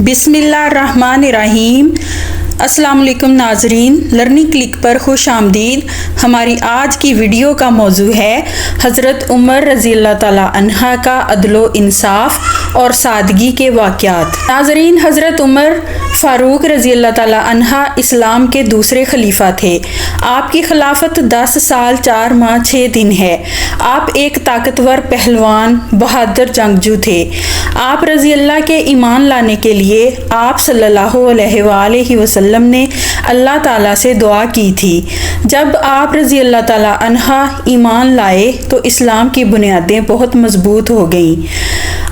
बिस्मिल्लाहिर्रहमानिर्रहीम। अस्सलाम वालेकुम नाजरीन, लर्निंग क्लिक पर खुश आमदीद। हमारी आज की वीडियो का मौजू है हज़रत उमर रज़ी अल्लाह ताला अन्हा का अदलो इंसाफ और सादगी के वाक़यात। नाजरीन, हज़रत उमर फ़ारूक रज़ी अल्लाह ताला अन्हा इस्लाम के दूसरे खलीफा थे। आपकी खिलाफत 10 साल 4 माह 6 दिन है। आप एक ताकतवर पहलवान बहादुर जंगजू थे। आप रज़ी अल्लाह के ईमान लाने के लिए आप सल्लल्लाहु अलैहि वसल्लम ने अल्लाह ताला से दुआ की थी। जब आप रज़ी अल्लाह ताला अन्हा ईमान लाए तो इस्लाम की बुनियादें बहुत मजबूत हो गईं।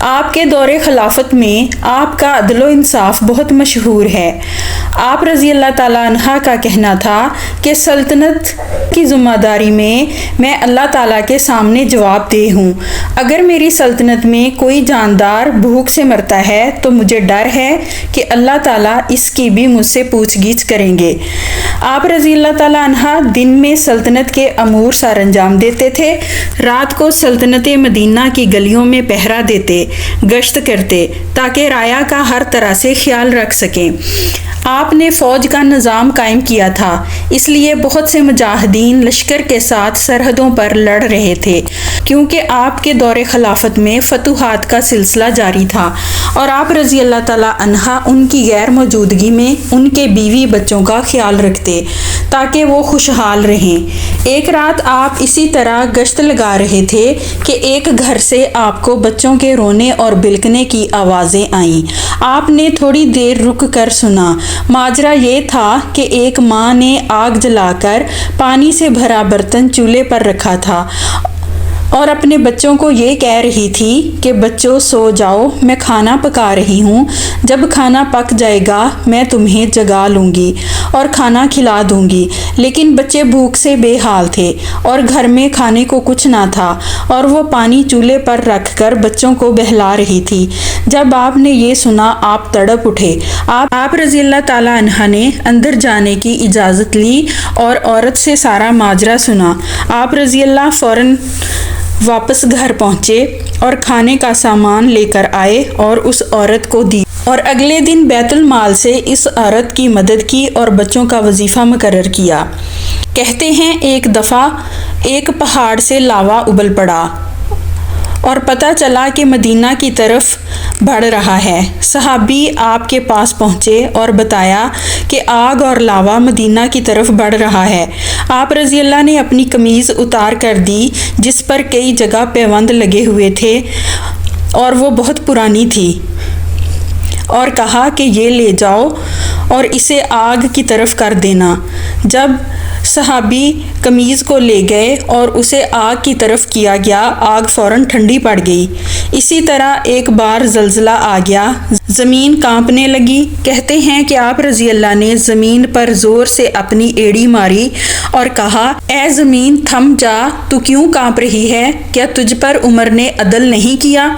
आपके दौरे खिलाफत में आपका अदलो इंसाफ बहुत मशहूर है। आप रज़ी अल्लाह ताला अन्हा का कहना था कि सल्तनत की ज़िम्मेदारी में मैं अल्लाह ताला के सामने जवाबदेह हूँ। अगर मेरी सल्तनत में कोई जानदार भूख से मरता है तो मुझे डर है कि अल्लाह ताला इसकी भी मुझसे पूछगिछ करेंगे। आप रज़ी अल्लाह ताला अन्हा दिन में सल्तनत के अमूर सर अंजाम देते थे। रात को सल्तनत मदीना की गलियों में पहरा देते, गश्त करते ताकि राया का हर तरह से ख्याल रख सकें। आपने फ़ौज का निज़ाम कायम किया था, इसलिए बहुत से मुजाहिदीन लश्कर के साथ सरहदों पर लड़ रहे थे, क्योंकि आपके दौरे खिलाफत में फतूहात का सिलसिला जारी था और आप रज़ी अल्लाह ताला अन्हा उनकी गैर मौजूदगी में उनके बीवी बच्चों का ख्याल रखते ताकि वो खुशहाल रहें। एक रात आप इसी तरह गश्त लगा रहे थे कि एक घर से आपको बच्चों के रोने और बिलकने की आवाज़ें आईं। आपने थोड़ी देर रुक कर सुना। माजरा ये था कि एक माँ ने आग जलाकर पानी से भरा बर्तन चूल्हे पर रखा था और अपने बच्चों को ये कह रही थी कि बच्चों सो जाओ, मैं खाना पका रही हूँ। जब खाना पक जाएगा मैं तुम्हें जगा लूँगी और खाना खिला दूँगी। लेकिन बच्चे भूख से बेहाल थे और घर में खाने को कुछ ना था और वो पानी चूल्हे पर रख कर बच्चों को बहला रही थी। जब आपने ये सुना आप तड़प उठे। आप रज़ी अल्लाह ताला अन्हा ने अंदर जाने की इजाज़त ली और औरत से सारा माजरा सुना। आप रज़ी अल्लाह फ़ौरन वापस घर पहुँचे और खाने का सामान लेकर आए और उस औरत को दी और अगले दिन बैतुल माल से इस औरत की मदद की और बच्चों का वजीफ़ा मुकर्रर किया। कहते हैं एक दफ़ा एक पहाड़ से लावा उबल पड़ा और पता चला कि मदीना की तरफ बढ़ रहा है। सहाबी आपके पास पहुँचे और बताया कि आग और लावा मदीना की तरफ बढ़ रहा है। आप रज़ी अल्लाह ने अपनी कमीज़ उतार कर दी जिस पर कई जगह पैबंद लगे हुए थे और वो बहुत पुरानी थी, और कहा कि ये ले जाओ और इसे आग की तरफ कर देना। जब सहाबी कमीज़ को ले गए और उसे आग की तरफ किया गया, आग फ़ौरन ठंडी पड़ गई। इसी तरह एक बार ज़ल्ज़ला आ गया, ज़मीन कांपने लगी। कहते हैं कि आप रज़ी अल्लाह ने ज़मीन पर ज़ोर से अपनी एड़ी मारी और कहा, ऐ ज़मीन थम जा, तू क्यों कांप रही है? क्या तुझ पर उमर ने अदल नहीं किया?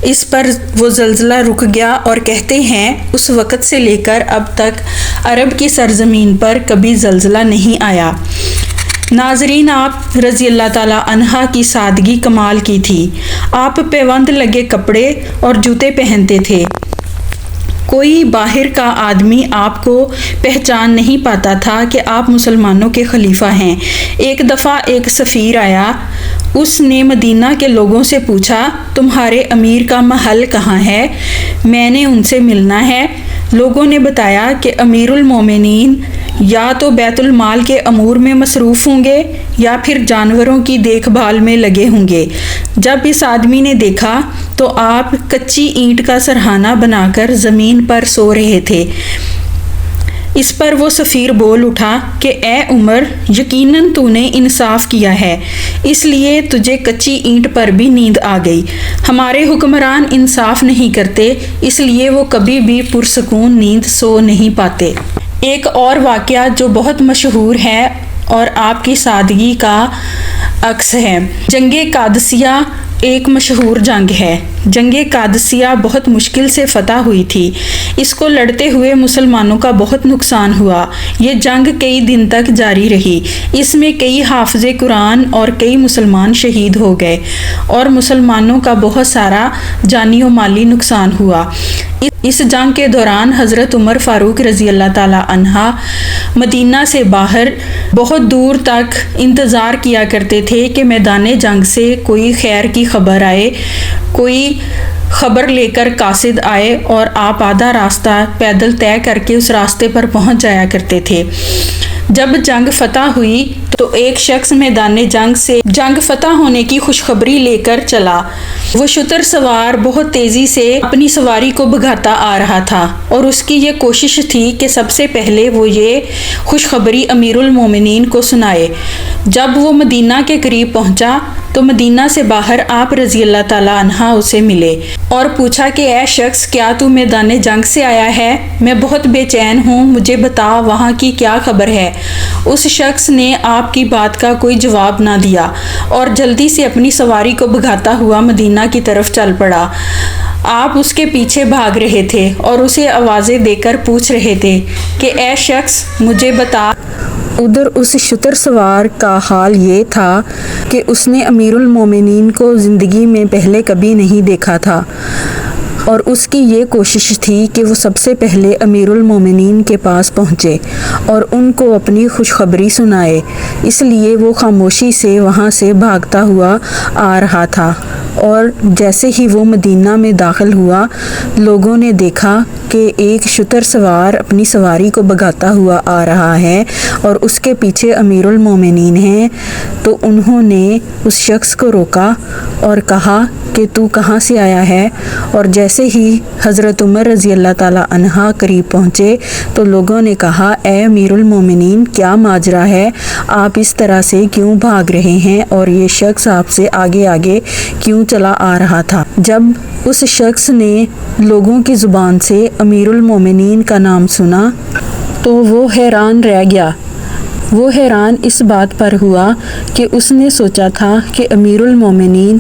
इस पर वो ज़ल्ज़ला रुक गया और कहते हैं उस वक़्त से लेकर अब तक अरब की सरज़मीन पर कभी ज़ल्ज़ला नहीं आया। नाजरीन, आप रज़ी अल्लाह ताला अन्हा की सादगी कमाल की थी। आप पैबंद लगे कपड़े और जूते पहनते थे। कोई बाहर का आदमी आपको पहचान नहीं पाता था कि आप मुसलमानों के खलीफा हैं। एक दफ़ा एक सफ़ीर आया। उसने मदीना के लोगों से पूछा, तुम्हारे अमीर का महल कहाँ है? मैंने उनसे मिलना है। लोगों ने बताया कि अमीरुल मोमिनीन या तो बैतुल माल के अमूर में मसरूफ़ होंगे या फिर जानवरों की देखभाल में लगे होंगे। जब इस आदमी ने देखा तो आप कच्ची ईंट का सरहाना बनाकर ज़मीन पर सो रहे थे। इस पर वो सफ़ीर बोल उठा कि ए उमर, यकीनन तूने इंसाफ किया है, इसलिए तुझे कच्ची ईंट पर भी नींद आ गई। हमारे हुक्मरान इंसाफ नहीं करते, इसलिए वो कभी भी पुरसकून नींद सो नहीं पाते। एक और वाक़या जो बहुत मशहूर है और आपकी सादगी का अक्स है, जंगे कादसिया एक मशहूर जंग है। जंगे कादसिया बहुत मुश्किल से फतह हुई थी। इसको लड़ते हुए मुसलमानों का बहुत नुकसान हुआ। ये जंग कई दिन तक जारी रही। इसमें कई हाफिज़े कुरान और कई मुसलमान शहीद हो गए और मुसलमानों का बहुत सारा जानी और माली नुकसान हुआ। اس جنگ کے دوران حضرت عمر فاروق رضی اللہ تعالیٰ عنہ مدینہ سے باہر بہت دور تک انتظار کیا کرتے تھے کہ میدان جنگ سے کوئی خیر کی خبر آئے، کوئی خبر لے کر قاصد آئے، اور آپ آدھا راستہ پیدل طے کر کے اس راستے پر پہنچ جایا کرتے تھے۔ جب جنگ فتح ہوئی تو ایک شخص میدان جنگ سے جنگ فتح ہونے کی خوشخبری لے کر چلا۔ وہ شتر سوار بہت تیزی سے اپنی سواری کو بھگاتا آ رہا تھا، اور اس کی یہ کوشش تھی کہ سب سے پہلے وہ یہ خوشخبری امیر المومنین کو سنائے۔ جب وہ مدینہ کے قریب پہنچا تو مدینہ سے باہر آپ رضی اللہ تعالیٰ عنہ اسے ملے اور پوچھا کہ اے شخص، کیا تو میدان جنگ سے آیا ہے؟ میں بہت بے چین ہوں، مجھے بتا وہاں کی کیا خبر ہے۔ اس شخص نے آپ کی بات کا کوئی جواب نہ دیا اور جلدی سے اپنی سواری کو بھگاتا ہوا مدینہ کی طرف چل پڑا۔ آپ اس کے پیچھے بھاگ رہے تھے اور اسے آوازیں دے کر پوچھ رہے تھے کہ اے شخص مجھے بتا۔ ادھر اس شتر سوار کا حال یہ تھا کہ اس نے امیر المومنین کو زندگی میں پہلے کبھی نہیں دیکھا تھا، اور اس کی یہ کوشش تھی کہ وہ سب سے پہلے امیر المومنین کے پاس پہنچے اور ان کو اپنی خوشخبری سنائے، اس لیے وہ خاموشی سے وہاں سے بھاگتا ہوا آ رہا تھا۔ اور جیسے ہی وہ مدینہ میں داخل ہوا، لوگوں نے دیکھا کہ ایک شتر سوار اپنی سواری کو بھگاتا ہوا آ رہا ہے اور اس کے پیچھے امیر المومنین ہیں، تو انہوں نے اس شخص کو روکا اور کہا کہ تو کہاں سے آیا ہے؟ اور جیسے ہی حضرت عمر رضی اللہ تعالیٰ عنہ قریب پہنچے تو لوگوں نے کہا اے امیر المومنین، کیا ماجرا ہے؟ آپ اس طرح سے کیوں بھاگ رہے ہیں اور یہ شخص آپ سے آگے آگے کیوں چلا آ رہا تھا؟ جب اس شخص نے لوگوں کی زبان سے امیر المومنین کا نام سنا تو وہ حیران رہ گیا۔ وہ حیران اس بات پر ہوا کہ اس نے سوچا تھا کہ امیر المومنین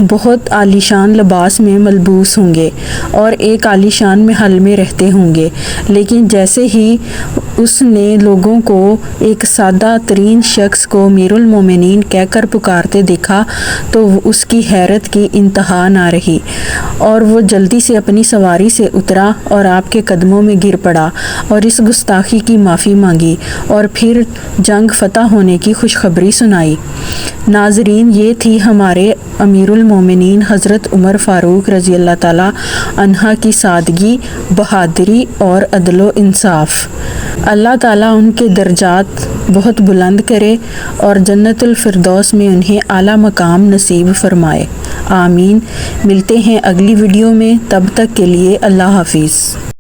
بہت عالیشان لباس میں ملبوس ہوں گے اور ایک عالیشان محل میں رہتے ہوں گے، لیکن جیسے ہی اس نے لوگوں کو ایک سادہ ترین شخص کو امیر المومنین کہہ کر پکارتے دیکھا تو اس کی حیرت کی انتہا نہ رہی، اور وہ جلدی سے اپنی سواری سے اترا اور آپ کے قدموں میں گر پڑا اور اس گستاخی کی معافی مانگی اور پھر جنگ فتح ہونے کی خوشخبری سنائی۔ ناظرین، یہ تھی ہمارے امیر المومنین حضرت عمر فاروق رضی اللہ تعالیٰ عنہ کی سادگی، بہادری اور عدل و انصاف۔ اللہ تعالیٰ ان کے درجات بہت بلند کرے اور جنت الفردوس میں انہیں اعلیٰ مقام نصیب فرمائے، آمین۔ ملتے ہیں اگلی ویڈیو میں، تب تک کے لیے اللہ حافظ۔